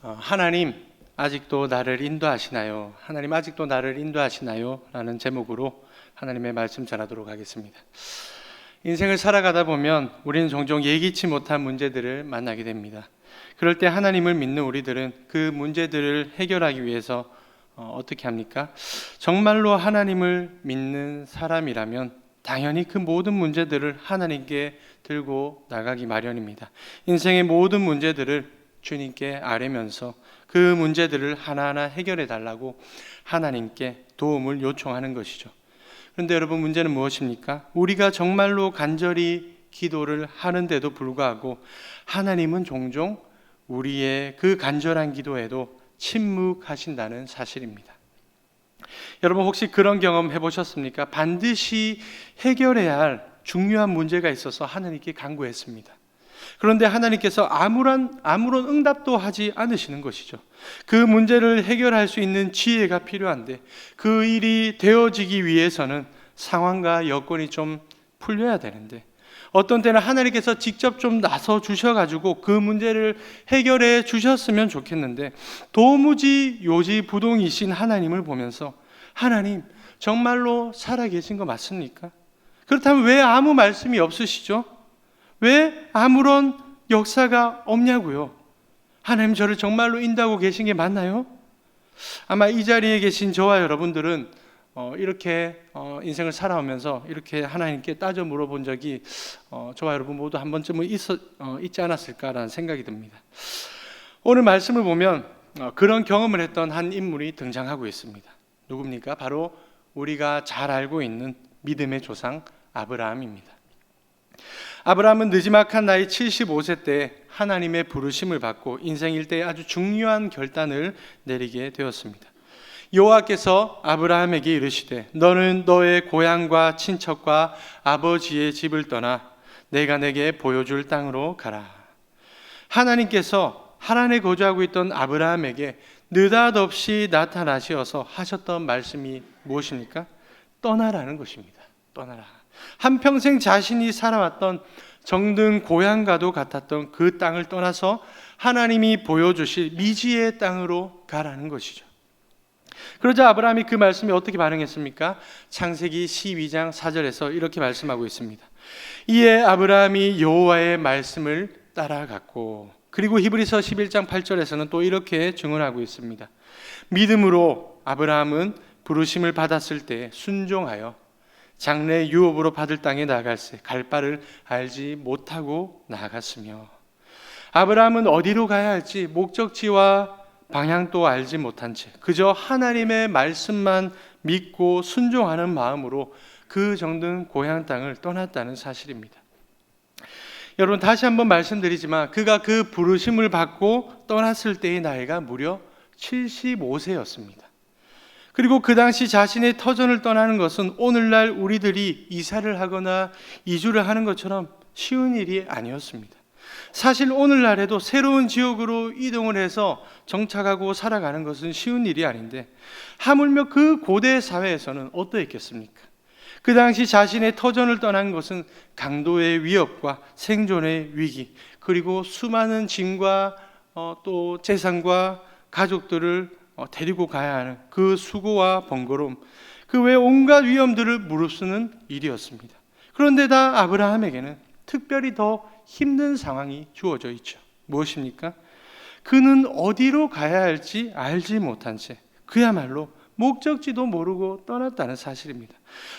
하나님 아직도 나를 인도하시나요? 하나님 아직도 나를 인도하시나요? 라는 제목으로 하나님의 말씀 전하도록 하겠습니다. 인생을 살아가다 보면 우리는 종종 예기치 못한 문제들을 만나게 됩니다. 그럴 때 하나님을 믿는 우리들은 그 문제들을 해결하기 위해서 어떻게 합니까? 정말로 하나님을 믿는 사람이라면 당연히 그 모든 문제들을 하나님께 들고 나가기 마련입니다. 인생의 모든 문제들을 주님께 아뢰면서 그 문제들을 하나하나 해결해 달라고 하나님께 도움을 요청하는 것이죠. 그런데 여러분, 문제는 무엇입니까? 우리가 정말로 간절히 기도를 하는데도 불구하고 하나님은 종종 우리의 그 간절한 기도에도 침묵하신다는 사실입니다. 여러분, 혹시 그런 경험 해보셨습니까? 반드시 해결해야 할 중요한 문제가 있어서 하나님께 간구했습니다. 그런데 하나님께서 아무런 응답도 하지 않으시는 것이죠. 그 문제를 해결할 수 있는 지혜가 필요한데 그 일이 되어지기 위해서는 상황과 여건이 좀 풀려야 되는데, 어떤 때는 하나님께서 직접 좀 나서 주셔가지고 그 문제를 해결해 주셨으면 좋겠는데, 도무지 요지부동이신 하나님을 보면서 하나님 정말로 살아계신 거 맞습니까? 그렇다면 왜 아무 말씀이 없으시죠? 왜 아무런 역사가 없냐고요? 하나님 저를 정말로 인도하고 계신 게 맞나요? 아마 이 자리에 계신 저와 여러분들은 이렇게 인생을 살아오면서 이렇게 하나님께 따져 물어본 적이 저와 여러분 모두 한 번쯤은 있지 않았을까라는 생각이 듭니다. 오늘 말씀을 보면 그런 경험을 했던 한 인물이 등장하고 있습니다. 누굽니까? 바로 우리가 잘 알고 있는 믿음의 조상 아브라함입니다. 아브라함은 느지막한 나이 75세 때 하나님의 부르심을 받고 인생 일대의 아주 중요한 결단을 내리게 되었습니다. 여호와께서 아브라함에게 이르시되 너는 너의 고향과 친척과 아버지의 집을 떠나 내가 내게 보여줄 땅으로 가라. 하나님께서 하란에 거주하고 있던 아브라함에게 느닷없이 나타나셔서 하셨던 말씀이 무엇입니까? 떠나라는 것입니다. 떠나라. 한평생 자신이 살아왔던 정든 고향과도 같았던 그 땅을 떠나서 하나님이 보여주실 미지의 땅으로 가라는 것이죠. 그러자 아브라함이 그 말씀에 어떻게 반응했습니까? 창세기 12장 4절에서 이렇게 말씀하고 있습니다. 이에 아브라함이 여호와의 말씀을 따라갔고, 그리고 히브리서 11장 8절에서는 또 이렇게 증언하고 있습니다. 믿음으로 아브라함은 부르심을 받았을 때 순종하여 장래 유업으로 받을 땅에 나아갈새 갈 바를 알지 못하고 나아갔으며, 아브라함은 어디로 가야 할지 목적지와 방향도 알지 못한 채 그저 하나님의 말씀만 믿고 순종하는 마음으로 그 정든 고향 땅을 떠났다는 사실입니다. 여러분, 다시 한번 말씀드리지만 그가 그 부르심을 받고 떠났을 때의 나이가 무려 75세였습니다. 그리고 그 당시 자신의 터전을 떠나는 것은 오늘날 우리들이 이사를 하거나 이주를 하는 것처럼 쉬운 일이 아니었습니다. 사실 오늘날에도 새로운 지역으로 이동을 해서 정착하고 살아가는 것은 쉬운 일이 아닌데, 하물며 그 고대 사회에서는 어떠했겠습니까? 그 당시 자신의 터전을 떠난 것은 강도의 위협과 생존의 위기, 그리고 수많은 짐과 또 재산과 가족들을 데리고 가야 하는 그 수고와 번거로움, 그 외 온갖 위험들을 무릅쓰는 일이었습니다. 그런데다 아브라함에게는 특별히 더 힘든 상황이 주어져 있죠. 무엇입니까? 그는 어디로 가야 할지 알지 못한 채 그야말로 목적지도 모르고 떠났다는 사실입니다.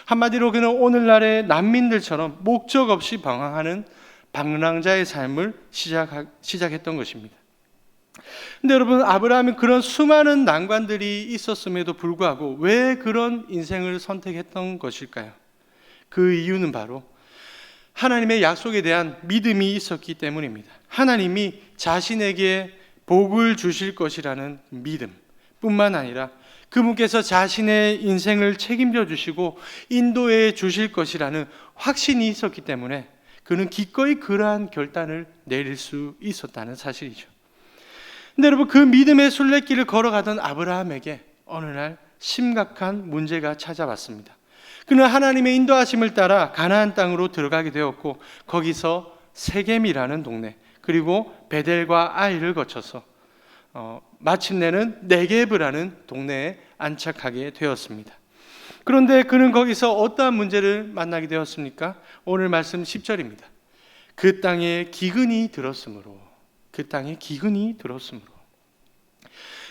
한마디로 그는 오늘날의 난민들처럼 목적 없이 방황하는 방랑자의 삶을 시작했던 것입니다. 근데 여러분, 아브라함이 그런 수많은 난관들이 있었음에도 불구하고 왜 그런 인생을 선택했던 것일까요? 그 이유는 바로 하나님의 약속에 대한 믿음이 있었기 때문입니다. 하나님이 자신에게 복을 주실 것이라는 믿음 뿐만 아니라 그분께서 자신의 인생을 책임져 주시고 인도해 주실 것이라는 확신이 있었기 때문에 그는 기꺼이 그러한 결단을 내릴 수 있었다는 사실이죠. 근데 여러분, 그 믿음의 순례길을 걸어가던 아브라함에게 어느 날 심각한 문제가 찾아왔습니다. 그는 하나님의 인도하심을 따라 가나안 땅으로 들어가게 되었고, 거기서 세겜이라는 동네, 그리고 베델과 아이를 거쳐서 마침내는 네게브라는 동네에 안착하게 되었습니다. 그런데 그는 거기서 어떠한 문제를 만나게 되었습니까? 오늘 말씀 10절입니다. 그 땅에 기근이 들었으므로.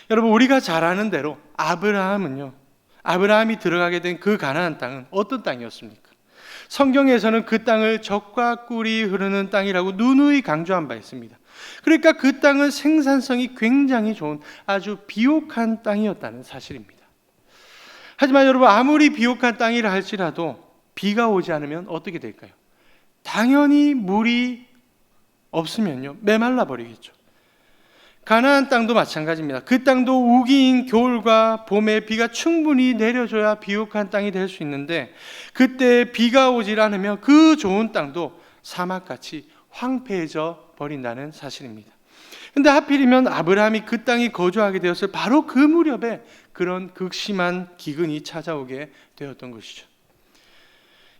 여러분, 우리가 잘 아는 대로 아브라함이 들어가게 된 그 가나안 땅은 어떤 땅이었습니까? 성경에서는 그 땅을 젖과 꿀이 흐르는 땅이라고 누누이 강조한 바 있습니다. 그러니까 그 땅은 생산성이 굉장히 좋은 아주 비옥한 땅이었다는 사실입니다. 하지만 여러분, 아무리 비옥한 땅이라 할지라도 비가 오지 않으면 어떻게 될까요? 당연히 물이 없으면요, 메말라 버리겠죠. 가나안 땅도 마찬가지입니다. 그 땅도 우기인 겨울과 봄에 비가 충분히 내려줘야 비옥한 땅이 될 수 있는데, 그때 비가 오질 않으면 그 좋은 땅도 사막같이 황폐해져 버린다는 사실입니다. 근데 하필이면 아브라함이 그 땅에 거주하게 되었을 바로 그 무렵에 그런 극심한 기근이 찾아오게 되었던 것이죠.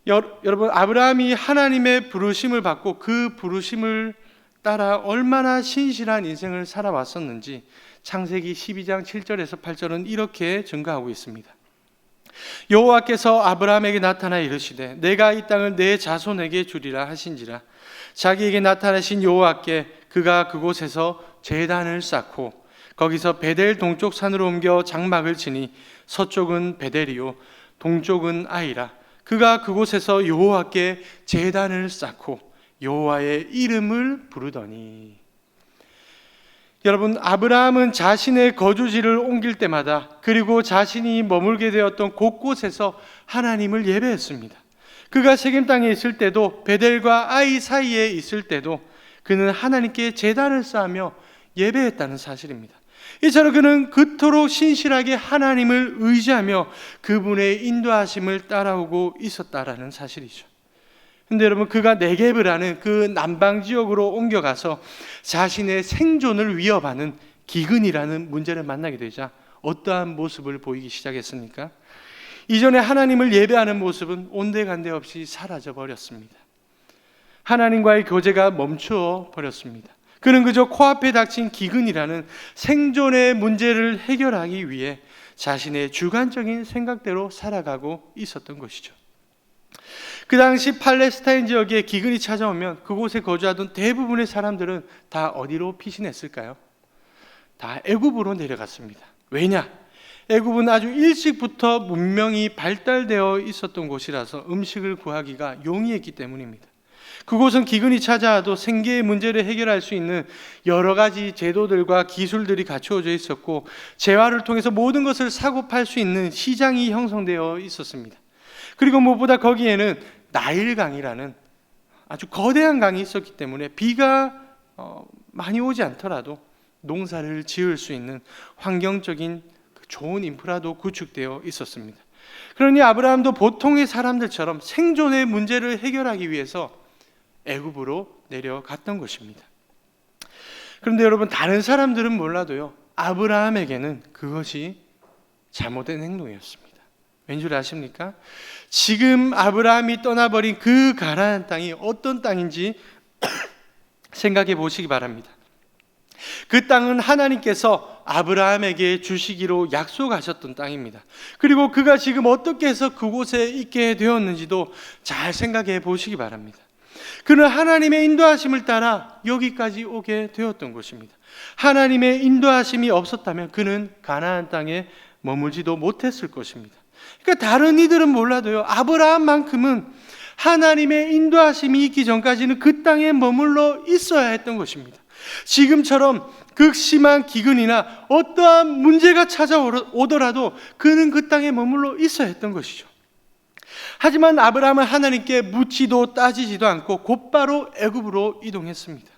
여러분, 아브라함이 하나님의 부르심을 받고 그 부르심을 따라 얼마나 신실한 인생을 살아왔었는지 창세기 12장 7절에서 8절은 이렇게 증거하고 있습니다. 여호와께서 아브라함에게 나타나 이르시되 내가 이 땅을 내 자손에게 주리라 하신지라. 자기에게 나타나신 여호와께 그가 그곳에서 제단을 쌓고 거기서 베델 동쪽 산으로 옮겨 장막을 치니 서쪽은 베델이요 동쪽은 아이라. 그가 그곳에서 여호와께 제단을 쌓고 여호와의 이름을 부르더니. 여러분, 아브라함은 자신의 거주지를 옮길 때마다 그리고 자신이 머물게 되었던 곳곳에서 하나님을 예배했습니다. 그가 세겜 땅에 있을 때도 베델과 아이 사이에 있을 때도 그는 하나님께 제단을 쌓으며 예배했다는 사실입니다. 이처럼 그는 그토록 신실하게 하나님을 의지하며 그분의 인도하심을 따라오고 있었다라는 사실이죠. 근데 여러분, 그가 네게브라는 그 남방 지역으로 옮겨가서 자신의 생존을 위협하는 기근이라는 문제를 만나게 되자 어떠한 모습을 보이기 시작했습니까? 이전에 하나님을 예배하는 모습은 온데간데 없이 사라져 버렸습니다. 하나님과의 교제가 멈추어 버렸습니다. 그는 그저 코앞에 닥친 기근이라는 생존의 문제를 해결하기 위해 자신의 주관적인 생각대로 살아가고 있었던 것이죠. 그 당시 팔레스타인 지역에 기근이 찾아오면 그곳에 거주하던 대부분의 사람들은 다 어디로 피신했을까요? 다 애굽으로 내려갔습니다. 왜냐? 애굽은 아주 일찍부터 문명이 발달되어 있었던 곳이라서 음식을 구하기가 용이했기 때문입니다. 그곳은 기근이 찾아와도 생계의 문제를 해결할 수 있는 여러 가지 제도들과 기술들이 갖추어져 있었고, 재화를 통해서 모든 것을 사고 팔 수 있는 시장이 형성되어 있었습니다. 그리고 무엇보다 거기에는 나일강이라는 아주 거대한 강이 있었기 때문에 비가 많이 오지 않더라도 농사를 지을 수 있는 환경적인 좋은 인프라도 구축되어 있었습니다. 그러니 아브라함도 보통의 사람들처럼 생존의 문제를 해결하기 위해서 애굽으로 내려갔던 것입니다. 그런데 여러분, 다른 사람들은 몰라도요, 아브라함에게는 그것이 잘못된 행동이었습니다. 왠 줄 아십니까? 지금 아브라함이 떠나버린 그 가나안 땅이 어떤 땅인지 생각해 보시기 바랍니다. 그 땅은 하나님께서 아브라함에게 주시기로 약속하셨던 땅입니다. 그리고 그가 지금 어떻게 해서 그곳에 있게 되었는지도 잘 생각해 보시기 바랍니다. 그는 하나님의 인도하심을 따라 여기까지 오게 되었던 것입니다. 하나님의 인도하심이 없었다면 그는 가나안 땅에 머물지도 못했을 것입니다. 그러니까 다른 이들은 몰라도요, 아브라함만큼은 하나님의 인도하심이 있기 전까지는 그 땅에 머물러 있어야 했던 것입니다. 지금처럼 극심한 기근이나 어떠한 문제가 찾아오더라도 그는 그 땅에 머물러 있어야 했던 것이죠. 하지만 아브라함은 하나님께 묻지도 따지지도 않고 곧바로 애굽으로 이동했습니다.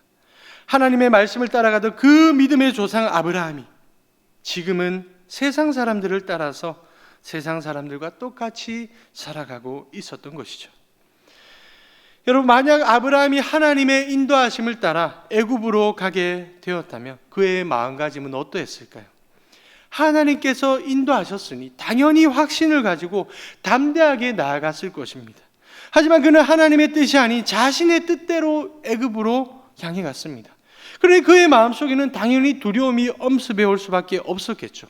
하나님의 말씀을 따라가던 그 믿음의 조상 아브라함이 지금은 세상 사람들을 따라서 세상 사람들과 똑같이 살아가고 있었던 것이죠. 여러분, 만약 아브라함이 하나님의 인도하심을 따라 애굽으로 가게 되었다면 그의 마음가짐은 어떠했을까요? 하나님께서 인도하셨으니 당연히 확신을 가지고 담대하게 나아갔을 것입니다. 하지만 그는 하나님의 뜻이 아닌 자신의 뜻대로 애굽으로 향해 갔습니다. 그러니 그의 마음속에는 당연히 두려움이 엄습해 올 수밖에 없었겠죠.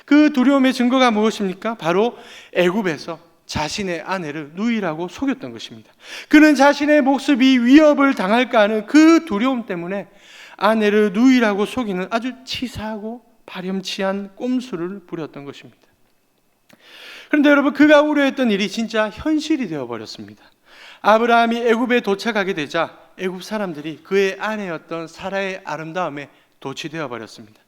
그 두려움의 증거가 무엇입니까? 바로 애굽에서 자신의 아내를 누이라고 속였던 것입니다. 그는 자신의 목숨이 위협을 당할까 하는 그 두려움 때문에 아내를 누이라고 속이는 아주 치사하고 파렴치한 꼼수를 부렸던 것입니다. 그런데 여러분, 그가 우려했던 일이 진짜 현실이 되어버렸습니다. 아브라함이 애굽에 도착하게 되자 애굽 사람들이 그의 아내였던 사라의 아름다움에 도취되어 버렸습니다.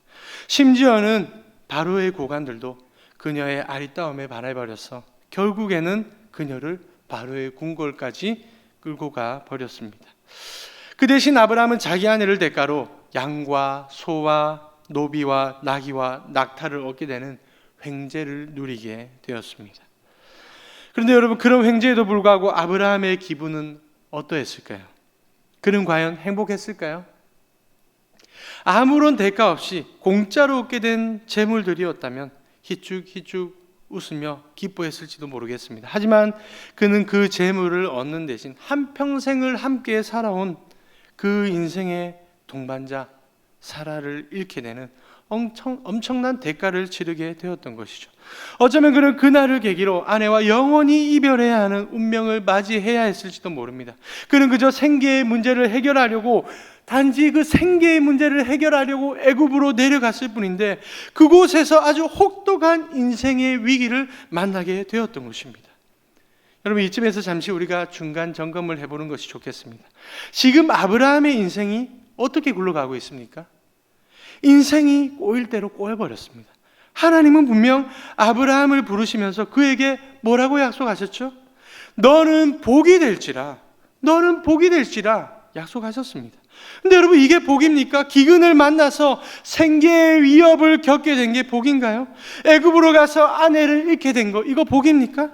심지어는 바로의 고관들도 그녀의 아리따움에 반해버려서 결국에는 그녀를 바로의 궁궐까지 끌고 가 버렸습니다. 그 대신 아브라함은 자기 아내를 대가로 양과 소와 노비와 나귀와 낙타를 얻게 되는 횡재를 누리게 되었습니다. 그런데 여러분, 그런 횡재에도 불구하고 아브라함의 기분은 어떠했을까요? 그는 과연 행복했을까요? 아무런 대가 없이 공짜로 얻게 된 재물들이었다면 희죽희죽 웃으며 기뻐했을지도 모르겠습니다. 하지만 그는 그 재물을 얻는 대신 한평생을 함께 살아온 그 인생의 동반자 사라를 잃게 되는 엄청난 대가를 치르게 되었던 것이죠. 어쩌면 그는 그날을 계기로 아내와 영원히 이별해야 하는 운명을 맞이해야 했을지도 모릅니다. 그는 그저 생계의 문제를 해결하려고, 단지 그 생계의 문제를 해결하려고 애굽으로 내려갔을 뿐인데 그곳에서 아주 혹독한 인생의 위기를 만나게 되었던 것입니다. 여러분, 이쯤에서 잠시 우리가 중간 점검을 해보는 것이 좋겠습니다. 지금 아브라함의 인생이 어떻게 굴러가고 있습니까? 인생이 꼬일 대로 꼬여버렸습니다. 하나님은 분명 아브라함을 부르시면서 그에게 뭐라고 약속하셨죠? 너는 복이 될지라, 너는 복이 될지라 약속하셨습니다. 근데 여러분, 이게 복입니까? 기근을 만나서 생계의 위협을 겪게 된 게 복인가요? 애굽으로 가서 아내를 잃게 된 거, 이거 복입니까?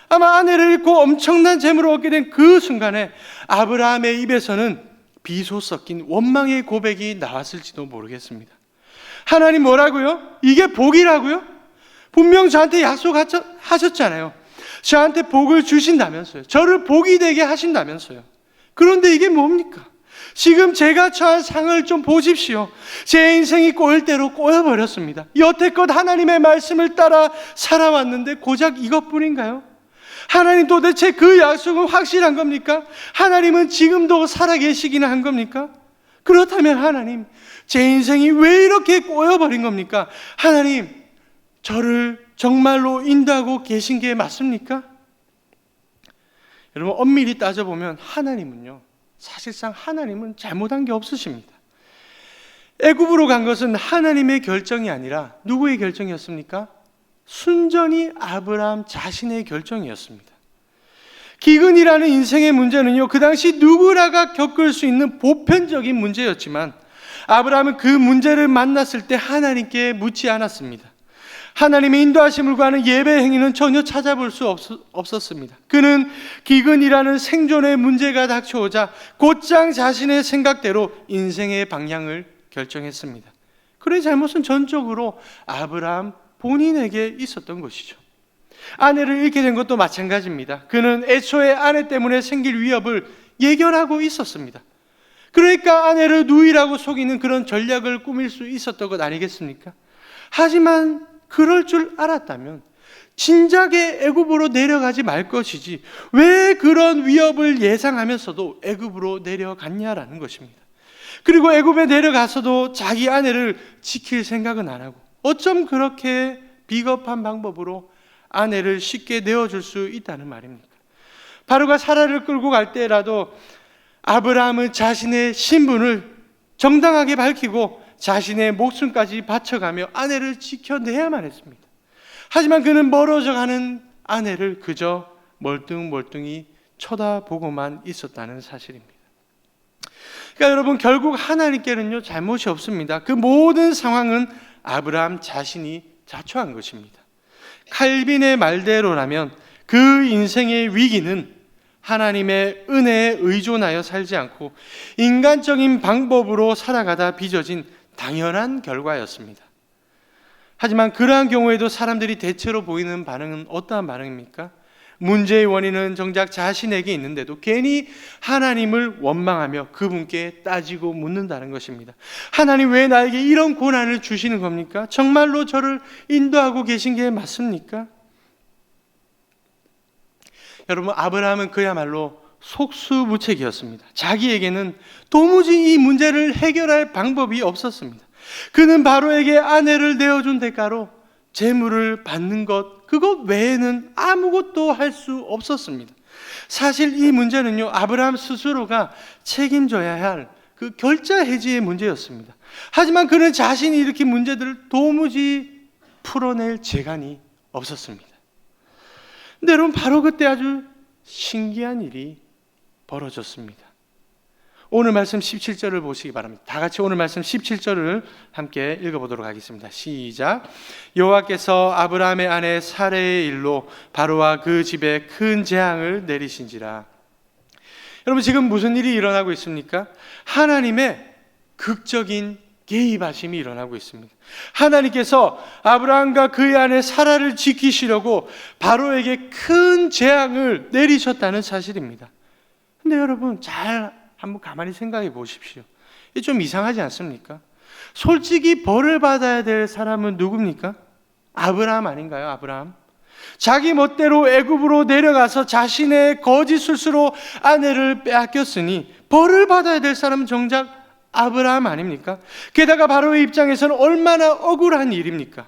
아마 아내를 잃고 엄청난 재물을 얻게 된 그 순간에 아브라함의 입에서는 비소 섞인 원망의 고백이 나왔을지도 모르겠습니다. 하나님 뭐라고요? 이게 복이라고요? 분명 저한테 약속하셨잖아요. 저한테 복을 주신다면서요. 저를 복이 되게 하신다면서요. 그런데 이게 뭡니까? 지금 제가 처한 상을 좀 보십시오. 제 인생이 꼬일 대로 꼬여버렸습니다. 여태껏 하나님의 말씀을 따라 살아왔는데 고작 이것뿐인가요? 하나님, 도대체 그 약속은 확실한 겁니까? 하나님은 지금도 살아계시기는 한 겁니까? 그렇다면 하나님, 제 인생이 왜 이렇게 꼬여버린 겁니까? 하나님, 저를 정말로 인도하고 계신 게 맞습니까? 여러분, 엄밀히 따져보면 하나님은요, 사실상 하나님은 잘못한 게 없으십니다. 애굽으로 간 것은 하나님의 결정이 아니라 누구의 결정이었습니까? 순전히 아브라함 자신의 결정이었습니다. 기근이라는 인생의 문제는요, 그 당시 누구라가 겪을 수 있는 보편적인 문제였지만 아브라함은 그 문제를 만났을 때 하나님께 묻지 않았습니다. 하나님의 인도하심을 구하는 예배 행위는 전혀 찾아볼 수 없었습니다. 그는 기근이라는 생존의 문제가 닥쳐오자 곧장 자신의 생각대로 인생의 방향을 결정했습니다. 그의 잘못은 전적으로 아브라함 본인에게 있었던 것이죠. 아내를 잃게 된 것도 마찬가지입니다. 그는 애초에 아내 때문에 생길 위협을 예견하고 있었습니다. 그러니까 아내를 누이라고 속이는 그런 전략을 꾸밀 수 있었던 것 아니겠습니까? 하지만 그럴 줄 알았다면 진작에 애굽으로 내려가지 말 것이지 왜 그런 위협을 예상하면서도 애굽으로 내려갔냐라는 것입니다. 그리고 애굽에 내려가서도 자기 아내를 지킬 생각은 안 하고 어쩜 그렇게 비겁한 방법으로 아내를 쉽게 내어줄 수 있다는 말입니까? 바로가 사라를 끌고 갈 때라도 아브라함은 자신의 신분을 정당하게 밝히고 자신의 목숨까지 바쳐가며 아내를 지켜내야만 했습니다. 하지만 그는 멀어져가는 아내를 그저 멀뚱멀뚱히 쳐다보고만 있었다는 사실입니다. 그러니까 여러분, 결국 하나님께는요 잘못이 없습니다. 그 모든 상황은 아브라함 자신이 자초한 것입니다. 칼빈의 말대로라면 그 인생의 위기는 하나님의 은혜에 의존하여 살지 않고 인간적인 방법으로 살아가다 빚어진 당연한 결과였습니다. 하지만 그러한 경우에도 사람들이 대체로 보이는 반응은 어떠한 반응입니까? 문제의 원인은 정작 자신에게 있는데도 괜히 하나님을 원망하며 그분께 따지고 묻는다는 것입니다. 하나님, 왜 나에게 이런 고난을 주시는 겁니까? 정말로 저를 인도하고 계신 게 맞습니까? 여러분, 아브라함은 그야말로 속수무책이었습니다. 자기에게는 도무지 이 문제를 해결할 방법이 없었습니다. 그는 바로에게 아내를 내어준 대가로 재물을 받는 것, 그것 외에는 아무것도 할 수 없었습니다. 사실 이 문제는요, 아브라함 스스로가 책임져야 할 그 결자 해지의 문제였습니다. 하지만 그는 자신이 일으킨 문제들을 도무지 풀어낼 재간이 없었습니다. 근데 여러분, 바로 그때 아주 신기한 일이 벌어졌습니다. 오늘 말씀 17절을 보시기 바랍니다. 다 같이 오늘 말씀 17절을 함께 읽어보도록 하겠습니다. 시작. 여호와께서 아브라함의 아내 사레의 일로 바로와 그 집에 큰 재앙을 내리신지라. 여러분, 지금 무슨 일이 일어나고 있습니까? 하나님의 극적인 개입하심이 일어나고 있습니다. 하나님께서 아브라함과 그의 아내 사라를 지키시려고 바로에게 큰 재앙을 내리셨다는 사실입니다. 근데 여러분, 잘 한번 가만히 생각해 보십시오. 이게 좀 이상하지 않습니까? 솔직히 벌을 받아야 될 사람은 누굽니까? 아브라함 아닌가요? 아브라함. 자기 멋대로 애굽으로 내려가서 자신의 거짓 술수로 아내를 빼앗겼으니 벌을 받아야 될 사람은 정작 아브라함 아닙니까? 게다가 바로의 입장에서는 얼마나 억울한 일입니까?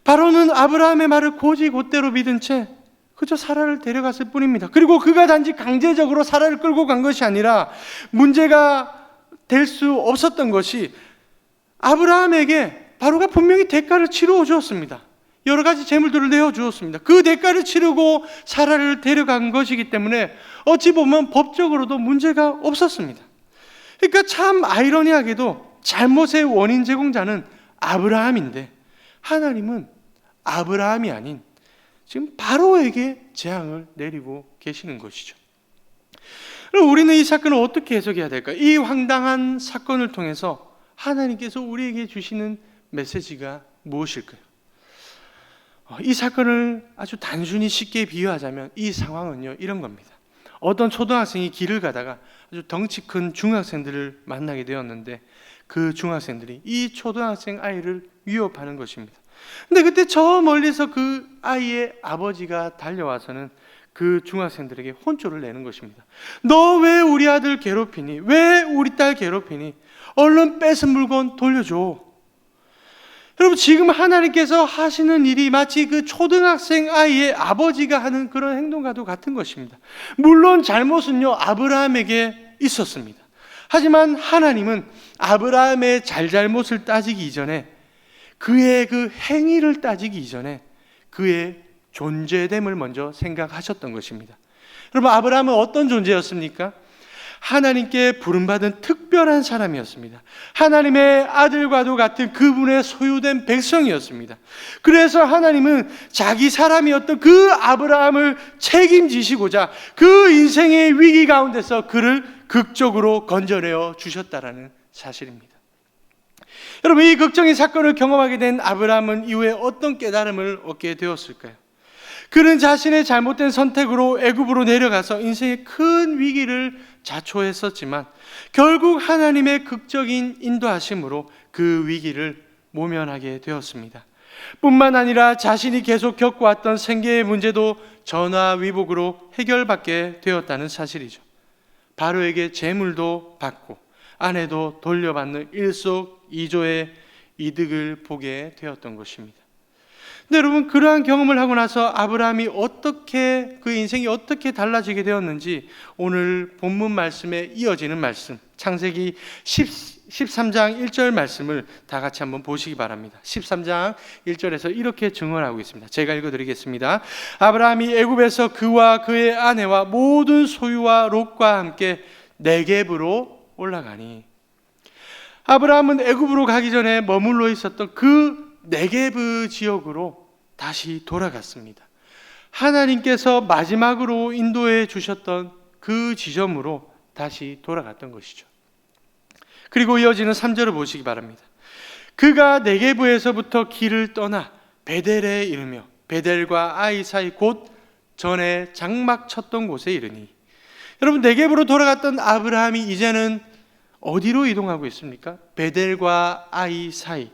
바로는 아브라함의 말을 곧이곧대로 믿은 채 그저 사라를 데려갔을 뿐입니다. 그리고 그가 단지 강제적으로 사라를 끌고 간 것이 아니라 문제가 될 수 없었던 것이 아브라함에게 바로가 분명히 대가를 치러 주었습니다. 여러 가지 재물들을 내어주었습니다. 그 대가를 치르고 사라를 데려간 것이기 때문에 어찌 보면 법적으로도 문제가 없었습니다. 그러니까 참 아이러니하게도 잘못의 원인 제공자는 아브라함인데 하나님은 아브라함이 아닌 지금 바로에게 재앙을 내리고 계시는 것이죠. 그럼 우리는 이 사건을 어떻게 해석해야 될까요? 이 황당한 사건을 통해서 하나님께서 우리에게 주시는 메시지가 무엇일까요? 이 사건을 아주 단순히 쉽게 비유하자면 이 상황은요, 이런 겁니다. 어떤 초등학생이 길을 가다가 아주 덩치 큰 중학생들을 만나게 되었는데 그 중학생들이 이 초등학생 아이를 위협하는 것입니다. 근데 그때 저 멀리서 그 아이의 아버지가 달려와서는 그 중학생들에게 혼쭐을 내는 것입니다. 너 왜 우리 아들 괴롭히니? 왜 우리 딸 괴롭히니? 얼른 뺏은 물건 돌려줘. 여러분, 지금 하나님께서 하시는 일이 마치 그 초등학생 아이의 아버지가 하는 그런 행동과도 같은 것입니다. 물론 잘못은요, 아브라함에게 있었습니다. 하지만 하나님은 아브라함의 잘잘못을 따지기 이전에 그의 그 행위를 따지기 이전에 그의 존재됨을 먼저 생각하셨던 것입니다. 여러분, 아브라함은 어떤 존재였습니까? 하나님께 부름받은 특별한 사람이었습니다. 하나님의 아들과도 같은 그분의 소유된 백성이었습니다. 그래서 하나님은 자기 사람이었던 그 아브라함을 책임지시고자 그 인생의 위기 가운데서 그를 극적으로 건져내어 주셨다라는 사실입니다. 여러분, 이 극적인 사건을 경험하게 된 아브라함은 이후에 어떤 깨달음을 얻게 되었을까요? 그는 자신의 잘못된 선택으로 애굽으로 내려가서 인생의 큰 위기를 자초했었지만 결국 하나님의 극적인 인도하심으로 그 위기를 모면하게 되었습니다. 뿐만 아니라 자신이 계속 겪어왔던 생계의 문제도 전화위복으로 해결받게 되었다는 사실이죠. 바로에게 재물도 받고 아내도 돌려받는 일석이조의 이득을 보게 되었던 것입니다. 근데 여러분, 그러한 경험을 하고 나서 아브라함이 어떻게, 그 인생이 어떻게 달라지게 되었는지 오늘 본문 말씀에 이어지는 말씀, 창세기 13장 1절 말씀을 다 같이 한번 보시기 바랍니다. 13장 1절에서 이렇게 증언하고 있습니다. 제가 읽어드리겠습니다. 아브라함이 애굽에서 그와 그의 아내와 모든 소유와 롯과 함께 네겝으로 올라가니, 아브라함은 애굽으로 가기 전에 머물러 있었던 그 네겝 지역으로 다시 돌아갔습니다. 하나님께서 마지막으로 인도해 주셨던 그 지점으로 다시 돌아갔던 것이죠. 그리고 이어지는 3절을 보시기 바랍니다. 그가 네겝에서부터 길을 떠나 베델에 이르며 베델과 아이 사이 곧 전에 장막 쳤던 곳에 이르니. 여러분, 네겝으로 돌아갔던 아브라함이 이제는 어디로 이동하고 있습니까? 베델과 아이 사이,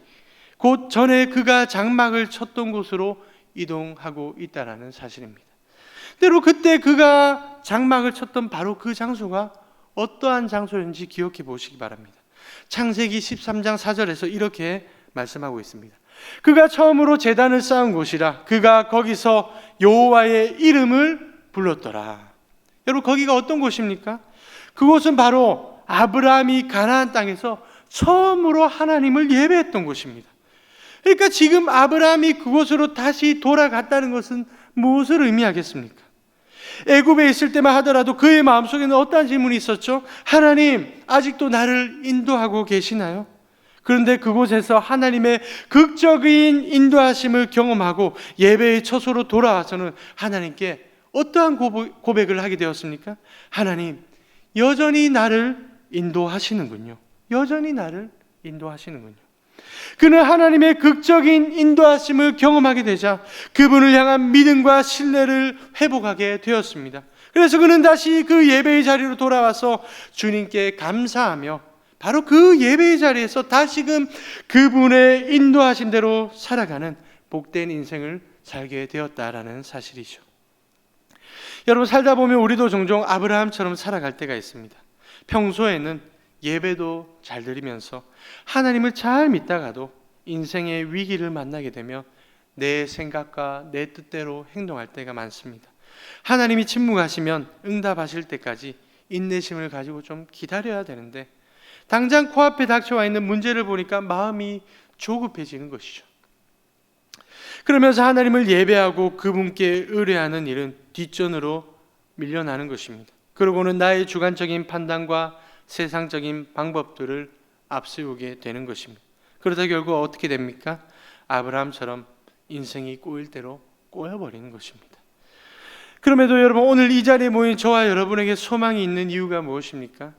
곧 전에 그가 장막을 쳤던 곳으로 이동하고 있다는 사실입니다. 때로 그때 그가 장막을 쳤던 바로 그 장소가 어떠한 장소인지 기억해 보시기 바랍니다. 창세기 13장 4절에서 이렇게 말씀하고 있습니다. 그가 처음으로 제단을 쌓은 곳이라 그가 거기서 여호와의 이름을 불렀더라. 여러분, 거기가 어떤 곳입니까? 그곳은 바로 아브라함이 가나안 땅에서 처음으로 하나님을 예배했던 곳입니다. 그러니까 지금 아브라함이 그곳으로 다시 돌아갔다는 것은 무엇을 의미하겠습니까? 애굽에 있을 때만 하더라도 그의 마음속에는 어떠한 질문이 있었죠? 하나님, 아직도 나를 인도하고 계시나요? 그런데 그곳에서 하나님의 극적인 인도하심을 경험하고 예배의 처소로 돌아와서는 하나님께 어떠한 고백을 하게 되었습니까? 하나님, 여전히 나를 인도하시는군요. 여전히 나를 인도하시는군요. 그는 하나님의 극적인 인도하심을 경험하게 되자 그분을 향한 믿음과 신뢰를 회복하게 되었습니다. 그래서 그는 다시 그 예배의 자리로 돌아와서 주님께 감사하며 바로 그 예배의 자리에서 다시금 그분의 인도하심대로 살아가는 복된 인생을 살게 되었다라는 사실이죠. 여러분, 살다 보면 우리도 종종 아브라함처럼 살아갈 때가 있습니다. 평소에는 예배도 잘 드리면서 하나님을 잘 믿다가도 인생의 위기를 만나게 되면 내 생각과 내 뜻대로 행동할 때가 많습니다. 하나님이 침묵하시면 응답하실 때까지 인내심을 가지고 좀 기다려야 되는데 당장 코앞에 닥쳐와 있는 문제를 보니까 마음이 조급해지는 것이죠. 그러면서 하나님을 예배하고 그분께 의뢰하는 일은 뒷전으로 밀려나는 것입니다. 그러고는 나의 주관적인 판단과 세상적인 방법들을 앞세우게 되는 것입니다. 그러다 결국 어떻게 됩니까? 아브라함처럼 인생이 꼬일 대로 꼬여버리는 것입니다. 그럼에도 여러분, 오늘 이 자리에 모인 저와 여러분에게 소망이 있는 이유가 무엇입니까?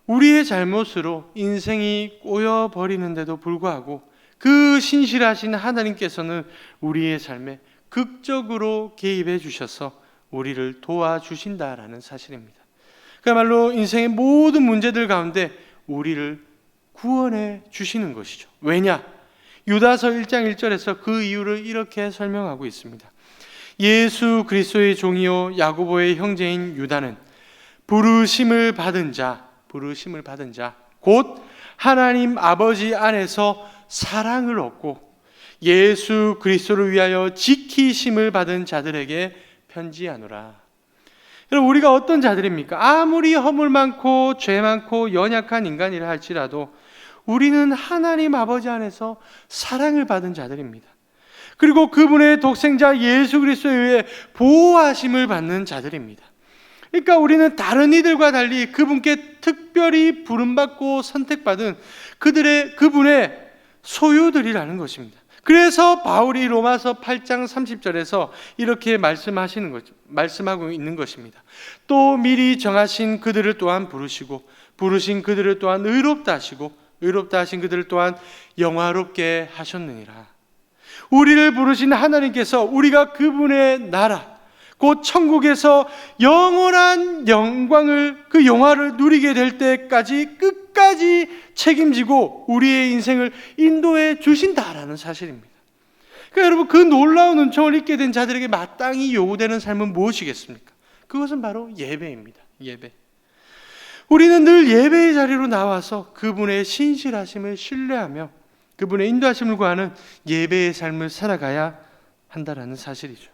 우리의 잘못으로 인생이 꼬여버리는데도 불구하고 그 신실하신 하나님께서는 우리의 삶에 극적으로 개입해 주셔서 우리를 도와주신다라는 사실입니다. 그야말로 인생의 모든 문제들 가운데 우리를 구원해 주시는 것이죠. 왜냐? 유다서 1장 1절에서 그 이유를 이렇게 설명하고 있습니다. 예수 그리스도의 종이요 야고보의 형제인 유다는 부르심을 받은 자, 곧 하나님 아버지 안에서 사랑을 얻고 예수 그리스도를 위하여 지키심을 받은 자들에게 편지하노라. 여러분, 우리가 어떤 자들입니까? 아무리 허물 많고 죄 많고 연약한 인간이라 할지라도 우리는 하나님 아버지 안에서 사랑을 받은 자들입니다. 그리고 그분의 독생자 예수 그리스도에 의해 보호하심을 받는 자들입니다. 그러니까 우리는 다른 이들과 달리 그분께 특별히 부름받고 선택받은 그분의 소유들이라는 것입니다. 그래서 바울이 로마서 8장 30절에서 이렇게 말씀하고 있는 것입니다. 또 미리 정하신 그들을 또한 부르시고 부르신 그들을 또한 의롭다 하시고 의롭다 하신 그들을 또한 영화롭게 하셨느니라. 우리를 부르신 하나님께서 우리가 그분의 나라 곧 천국에서 영원한 영광을, 그 영화를 누리게 될 때까지 끝까지 책임지고 우리의 인생을 인도해 주신다라는 사실입니다. 그러니까 여러분, 그 놀라운 은총을 입게 된 자들에게 마땅히 요구되는 삶은 무엇이겠습니까? 그것은 바로 예배입니다. 예배. 우리는 늘 예배의 자리로 나와서 그분의 신실하심을 신뢰하며 그분의 인도하심을 구하는 예배의 삶을 살아가야 한다라는 사실이죠.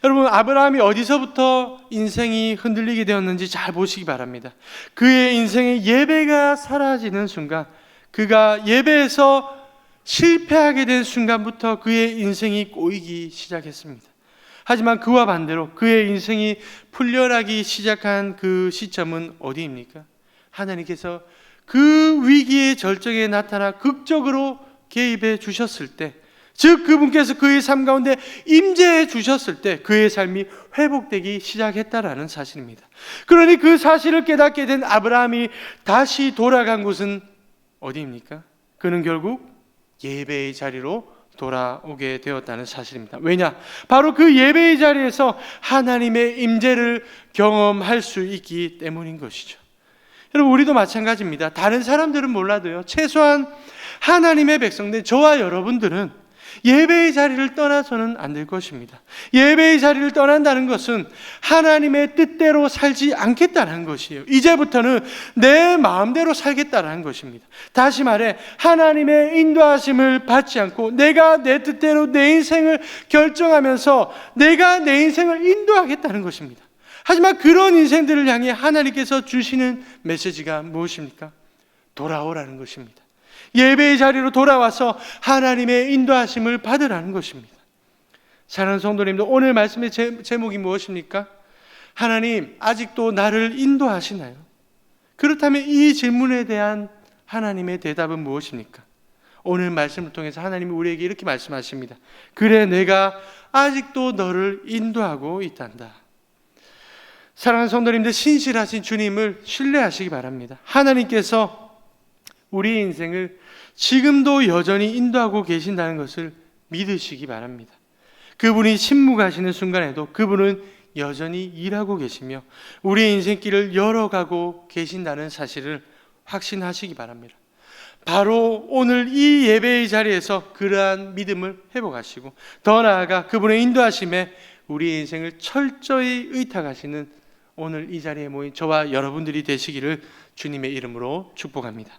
여러분, 아브라함이 어디서부터 인생이 흔들리게 되었는지 잘 보시기 바랍니다. 그의 인생의 예배가 사라지는 순간, 그가 예배에서 실패하게 된 순간부터 그의 인생이 꼬이기 시작했습니다. 하지만 그와 반대로 그의 인생이 풀려나기 시작한 그 시점은 어디입니까? 하나님께서 그 위기의 절정에 나타나 극적으로 개입해 주셨을 때, 즉 그분께서 그의 삶 가운데 임재해 주셨을 때 그의 삶이 회복되기 시작했다라는 사실입니다. 그러니 그 사실을 깨닫게 된 아브라함이 다시 돌아간 곳은 어디입니까? 그는 결국 예배의 자리로 돌아오게 되었다는 사실입니다. 왜냐? 바로 그 예배의 자리에서 하나님의 임재를 경험할 수 있기 때문인 것이죠. 여러분, 우리도 마찬가지입니다. 다른 사람들은 몰라도요, 최소한 하나님의 백성된 저와 여러분들은 예배의 자리를 떠나서는 안 될 것입니다. 예배의 자리를 떠난다는 것은 하나님의 뜻대로 살지 않겠다는 것이에요. 이제부터는 내 마음대로 살겠다는 것입니다. 다시 말해, 하나님의 인도하심을 받지 않고 내가 내 뜻대로 내 인생을 결정하면서 내가 내 인생을 인도하겠다는 것입니다. 하지만 그런 인생들을 향해 하나님께서 주시는 메시지가 무엇입니까? 돌아오라는 것입니다. 예배의 자리로 돌아와서 하나님의 인도하심을 받으라는 것입니다. 사랑하는 성도님들, 오늘 말씀의 제목이 무엇입니까? 하나님, 아직도 나를 인도하시나요? 그렇다면 이 질문에 대한 하나님의 대답은 무엇입니까? 오늘 말씀을 통해서 하나님이 우리에게 이렇게 말씀하십니다. 그래, 내가 아직도 너를 인도하고 있단다. 사랑하는 성도님들, 신실하신 주님을 신뢰하시기 바랍니다. 하나님께서 우리의 인생을 지금도 여전히 인도하고 계신다는 것을 믿으시기 바랍니다. 그분이 침묵하시는 순간에도 그분은 여전히 일하고 계시며 우리의 인생길을 열어가고 계신다는 사실을 확신하시기 바랍니다. 바로 오늘 이 예배의 자리에서 그러한 믿음을 회복하시고 더 나아가 그분의 인도하심에 우리의 인생을 철저히 의탁하시는 오늘 이 자리에 모인 저와 여러분들이 되시기를 주님의 이름으로 축복합니다.